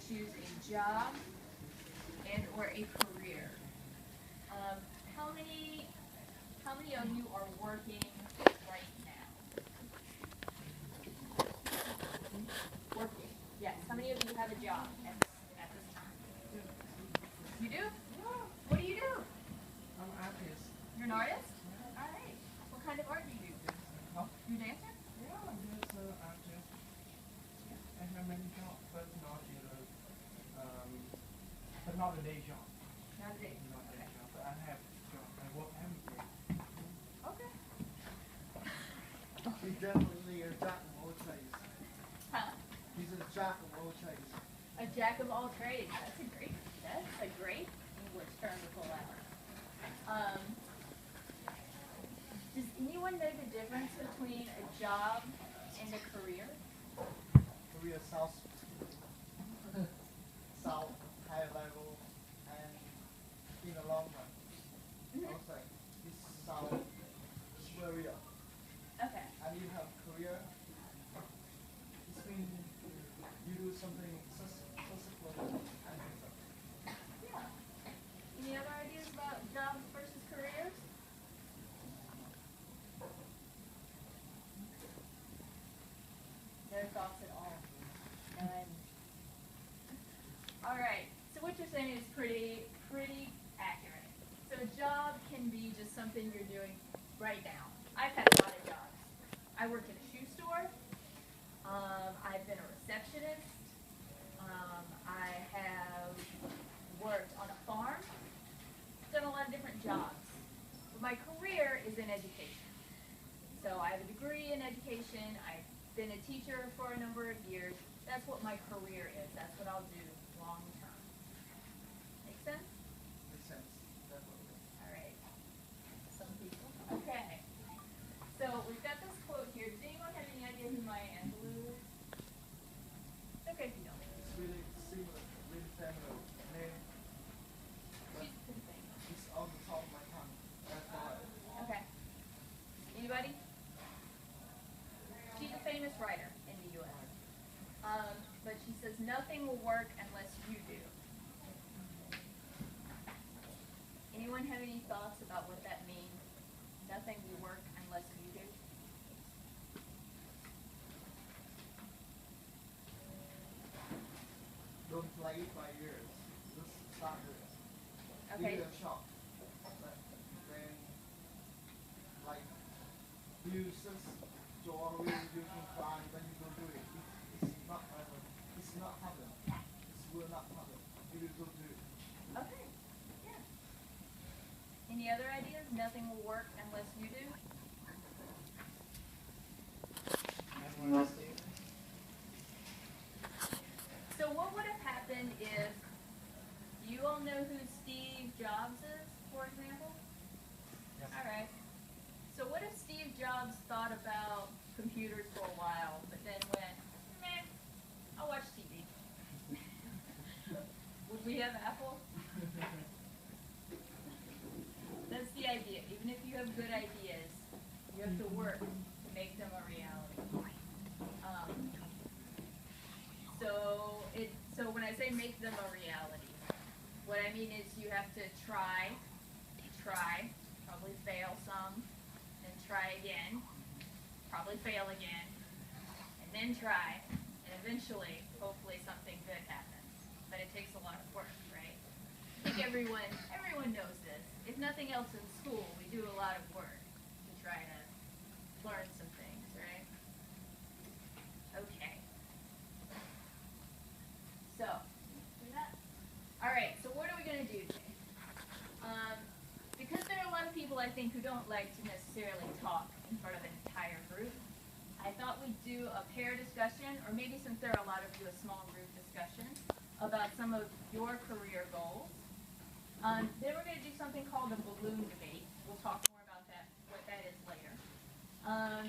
choose a job and or a career. How many of you are working right now? Working. Yes. How many of you have a job at this time? You do? What do you do? I'm an artist. You're an artist? All right. What kind of art do you do? Huh? You a dancer? Yeah, I'm just an artist. I have many jobs, but not a day job. Not a day. Not a day Okay. job, but I have job. I work every day. Okay. He's definitely a jack of all trades. Huh? He's a jack of all trades. A jack of all trades. That's a great English term to pull out. Does anyone know the difference between a job and a career? Korea South, South, high level, and in the long run. I would say it's South Korea. Okay. And you have Korea. It's mean you do something successful and Yeah. Any other ideas about jobs versus careers? No thoughts at all. None. All right. So what you're saying is pretty accurate. So a job can be just something you're doing right now. I've had a lot of jobs. I worked in a shoe store. I've been a receptionist. I have worked on a farm. Done a lot of different jobs. But my career is in education. So I have a degree in education. I've been a teacher for a number of years. That's what my career is. That's what I'll do long term. Make sense? makes sense. Definitely. All right. Some people. Okay. So we've got this quote here. Does anyone have any idea who Maya Angelou is? It's okay if you don't. It's really similar, really familiar name. But She's pretty famous. it's on the top of my tongue. That's why. Okay. Anybody? She's a famous writer in the U.S. But she says nothing will work unless you do. Anyone have any thoughts about what that means? Nothing will work unless you do. Don't play it by ears. Just start with it. Okay. Give it a shot. But then, like, uses jewelry, you can try, then you go do it. It's not happen. It will not happen. You will go do it. Okay. Yeah. Any other ideas? Nothing will work unless you do. Everyone understand? So what would have happened if you all know who Steve Jobs is, for example? Yes. All right. So what if Steve Jobs thought about computers for a while, but then went, meh, I'll watch TV. Would we have Apple? That's the idea. Even if you have good ideas, you have to work to make them a reality. So when I say make them a reality, what I mean is you have to try, probably fail some, then try again, probably fail again, and then try, and eventually, hopefully something good happens. But it takes a lot of work, right? I think everyone knows this. If nothing else in school, we do a lot of work to try to learn some things, right? Okay. So, do that. All right. So what are we going to do today? Because there are a lot of people I think who don't like to necessarily talk in front of an entire group, I thought we'd do a pair discussion, or maybe since there are a lot of you, a small group discussion about some of your career goals. Then we're going to do something called a balloon debate. We'll talk more about that, what that is later. A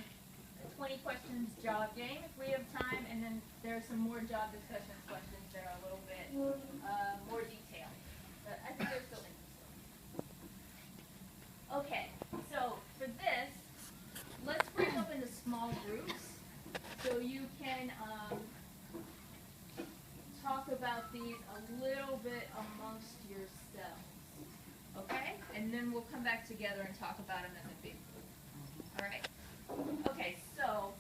20 questions job game if we have time, and then there are some more job discussion questions that are a little bit more detailed. But I think they're still interesting. Okay, so for this, let's break up into small groups so you can talk talk about these a little bit amongst yourselves. Okay? And then we'll come back together and talk about them in the big group. All right? Okay, so